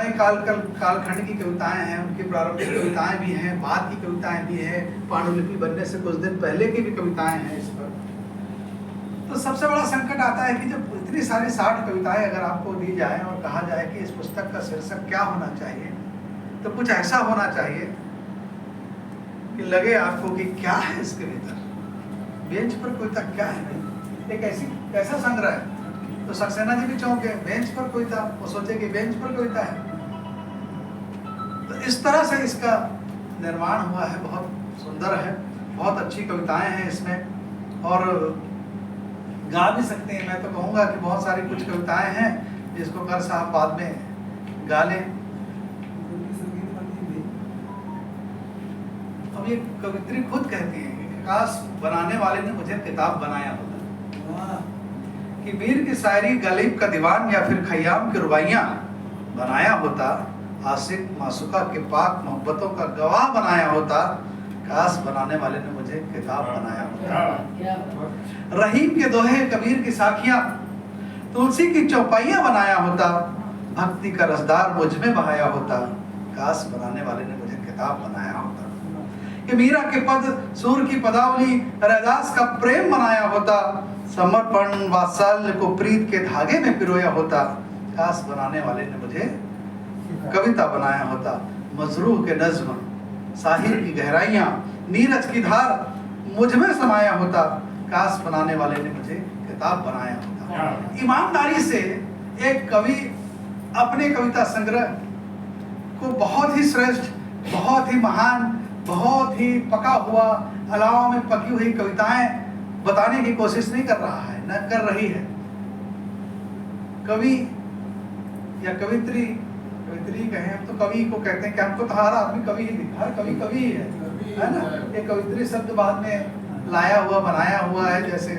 नए कालखंड की कविताएं हैं, उनकी प्रारंभिक कविताएं भी हैं, बाद की कविताएं भी हैं, पांडुलिपि बनने से कुछ दिन पहले की भी कविताएं हैं इस पर। तो सबसे बड़ा संकट आता है कि जब इतनी सारी 60 कविताएं अगर आपको दी जाए और कहा जाए कि इस पुस्तक का शीर्षक क्या होना चाहिए, तो कुछ ऐसा होना चाहिए कि लगे आपको कि क्या है इसके भीतर, बेंच पर कविता क्या है, एक ऐसा संग्रह है। तो सक्सेना जी भी चौंके, बेंच पर कविता, वो सोचे कि बेंच पर कविता है। तो इस तरह से इसका निर्माण हुआ है, बहुत सुंदर है, बहुत अच्छी कविताएं हैं इसमें और गा भी सकते हैं। मैं तो कहूँगा कि बहुत सारी कुछ कविताएं हैं जिसको कर साहब बाद में गा लें। अब ये कवित्री खुद कहती है कि काश बनाने वाले ने मुझे किताब बनाया होता, कि मीर की शायरी, गलीब का दीवान या फिर खयाम की रुबाइयाँ बनाया होता, आशिक मासूका के पाक मोहब्बतों का गवाह बनाया होता, काश बनाने वाले ने मुझे किताब बनाया होता। रहीम के दोहे, कबीर की साखियाँ, तुलसी की चौपाइयाँ बनाया होता, भक्ति का रसदार मुझ में बहाया होता, काश बनाने वाले ने मुझे किताब बनाया होता। कि मीरा के पद, सूर की पदावली, रैदास का प्रेम बनाया होता, समर्पण वात्सल्य को प्रीत के धागे में पिरोया होता, काश बनाने वाले ने मुझे कविता बनाया होता। मजरूह के नज्म, साहिर की गहराइयाँ, नीरज की धार मुझ में समाया होता, काश बनाने वाले ने मुझे किताब बनाया होता। ईमानदारी से एक कवि अपने कविता संग्रह को बहुत ही श्रेष्ठ, बहुत ही महान, बहुत ही पका हुआ, अलावा में पकी हुई कविताएं बताने की कोशिश नहीं कर रहा है, न कर रही है। कवि या कवित्री कहें हम, तो कवि को कहते हैं कि हमको तो हर आदमी कवि ही दिखा, हर कवि कवि ही है ना। ये कवित्री शब्द बाद में लाया हुआ, बनाया हुआ है, जैसे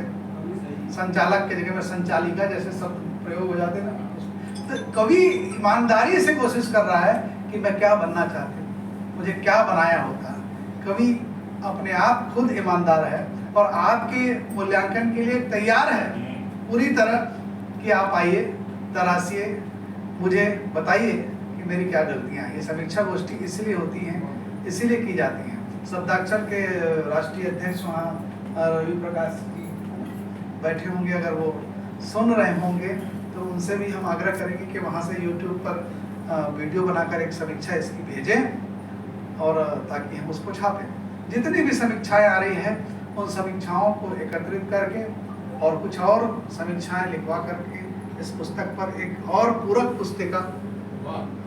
संचालक के जगह में संचालिका जैसे शब्द प्रयोग हो जाते हैं ना। तो कवि ईमानदारी से कोशिश कर रहा है कि मैं क्या बनना चाहती हूँ, मुझे क्या बनाया होता। कवि अपने आप खुद ईमानदार है और आपके मूल्यांकन के लिए तैयार है पूरी तरह कि आप आइए, तराशिए, मुझे बताइए कि मेरी क्या गलतियाँ हैं। ये समीक्षा गोष्ठी इसलिए होती हैं, इसीलिए की जाती हैं। शब्दाक्षर के राष्ट्रीय अध्यक्ष वहाँ रवि प्रकाश जी बैठे होंगे, अगर वो सुन रहे होंगे तो उनसे भी हम आग्रह करेंगे कि वहाँ से YouTube पर वीडियो बनाकर एक समीक्षा इसकी भेजें और ताकि हम उसको छापें। जितनी भी समीक्षाएं आ रही हैं उन समीक्षाओं को एकत्रित करके और कुछ और समीक्षाएं लिखवा करके इस पुस्तक पर एक और पूरक पुस्तिका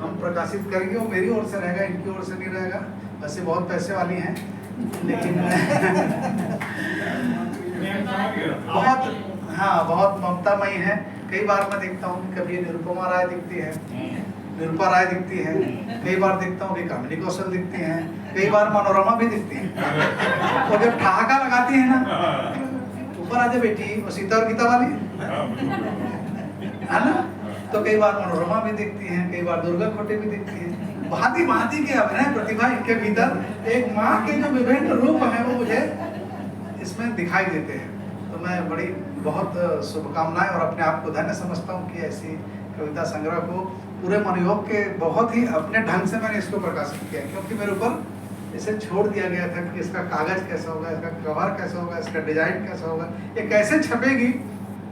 हम प्रकाशित करेंगे। वो मेरी ओर से रहेगा, इनकी ओर से नहीं रहेगा। वैसे बहुत पैसे वाली हैं लेकिन बहुत ममतामयी है। कई बार मैं देखता हूँ कभी निरुपमा राय दिखती है, निरूपा राय दिखती है, कई बार देखता हूँ कि कामिनी कौशल दिखती हैं, कई बार मनोरमा भी दिखती हैं। तो जब ठहाका लगाती है ना, ऊपर आजा बेटी, वो सीता और गीता वाली है ना, तो कई बार मनोरमा भी दिखती हैं, कई बार दुर्गा खोटे भी दिखती हैं। भांति भांति के अभिनय प्रतिभा इनके भीतर, एक माँ के जो विभिन्न रूप हैं वो मुझे इसमें दिखाई देते हैं। तो मैं बड़ी बहुत शुभकामनाएं और अपने आप को धन्य समझता हूँ कि ऐसी कविता संग्रह को पूरे मनोयोग के बहुत ही अपने ढंग से मैंने इसको प्रकाशित किया, क्योंकि मेरे ऊपर इसे छोड़ दिया गया था कि इसका कागज कैसा होगा, इसका कवर कैसा होगा, इसका डिजाइन कैसा होगा, ये कैसे छपेगी।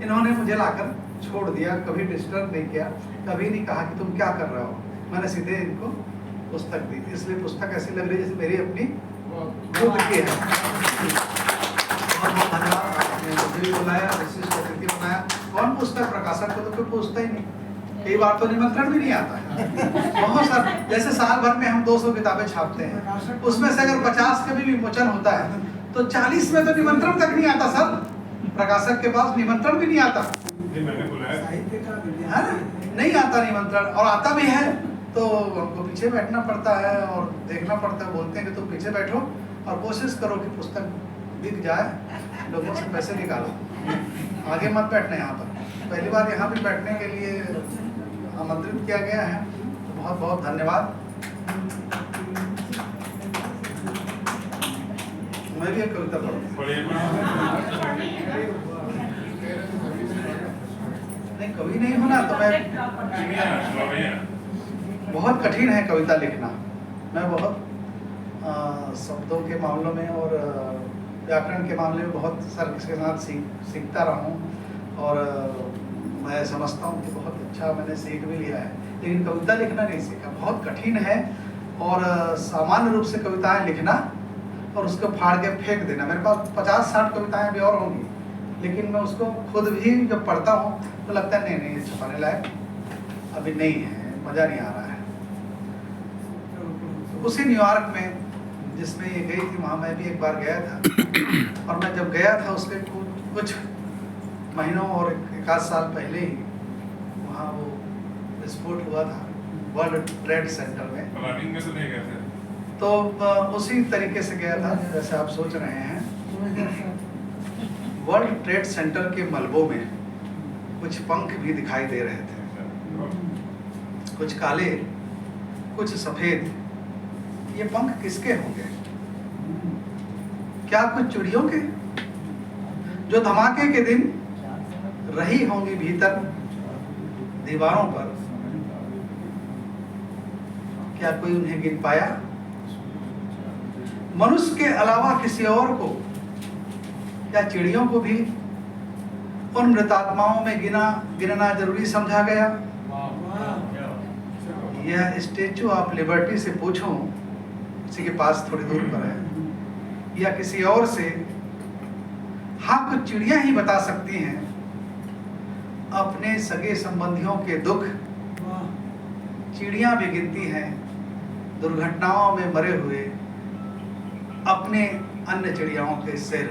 इन्होंने मुझे लाकर छोड़ दिया, कभी डिस्टर्ब नहीं किया, कभी नहीं कहा कि तुम क्या कर रहे हो। मैंने सीधे इनको पुस्तक दी, इसलिए पुस्तक ऐसी लग रही है जैसे मेरी अपनी खुद की है। बहुत बहुत धन्यवाद, आपने मुझे भी बुलाया, विशिष्ट अतिथि बनाया। कौन पुस्तक प्रकाशक को तो कोई पूछता ही नहीं, कई बार तो निमंत्रण भी नहीं आता है। बहुत सारे, जैसे साल भर में हम 200 किताबें छापते हैं, उसमें से अगर 50 का भी विमोचन होता है तो 40 में तो निमंत्रण तक नहीं आता सर, प्रकाशक के पास निमंत्रण भी नहीं आता, नहीं आता निमंत्रण, और आता भी है तो हमको पीछे बैठना पड़ता है और देखना पड़ता है। बोलते हैं कि तुम पीछे बैठो और कोशिश करो कि पुस्तक बिक जाए, लोगों से पैसे निकालो, आगे मत बैठना। यहाँ पर पहली बार यहाँ भी बैठने के लिए आमंत्रित किया गया है, तो बहुत बहुत धन्यवाद। मैं भी एक कविता नहीं, कवि नहीं होना तो मैं बहुत कठिन है कविता लिखना। मैं बहुत शब्दों के मामलों में और व्याकरण के मामले में बहुत सर के साथ सीखता रहा हूँ और मैं समझता हूँ कि बहुत अच्छा मैंने सीख भी लिया है, लेकिन कविता लिखना नहीं सीखा। बहुत कठिन है और सामान्य रूप से कविताएं लिखना और उसको फाड़ के फेंक देना। मेरे पास 50-60 कविताएं भी और होंगी, लेकिन मैं उसको खुद भी जब पढ़ता हूँ तो लगता है नहीं छपाने लायक अभी नहीं है, मज़ा नहीं आ रहा है। उसी न्यूयॉर्क में जिसमें ये गई थी, वहाँ मैं भी एक बार गया था और मैं जब गया था उसके कुछ महीनों और एक आध साल पहले ही वहाँ वो विस्फोट हुआ था वर्ल्ड ट्रेड सेंटर में। प्लानिंग में तो नहीं गए थे? तो उसी तरीके से गया था जैसे आप सोच रहे हैं। वर्ल्ड ट्रेड सेंटर के मलबों में कुछ पंख भी दिखाई दे रहे थे, कुछ काले कुछ सफेद। ये पंख किसके होंगे? क्या कुछ चिड़ियों के जो धमाके के दिन रही होंगी भीतर दीवारों पर? क्या कोई उन्हें गिन पाया? मनुष्य के अलावा किसी और को, क्या चिड़ियों को भी उन मृतात्माओं में गिनना जरूरी समझा गया? यह स्टेचू ऑफ लिबर्टी से पूछूं, किसी के पास थोड़ी दूर पर है, या किसी और से, हाँ कुछ चिड़ियां ही बता सकती हैं अपने सगे संबंधियों के दुख। चिड़ियां भी गिनती हैं दुर्घटनाओं में मरे हुए अपने अन्य चिड़ियाओं के सिर।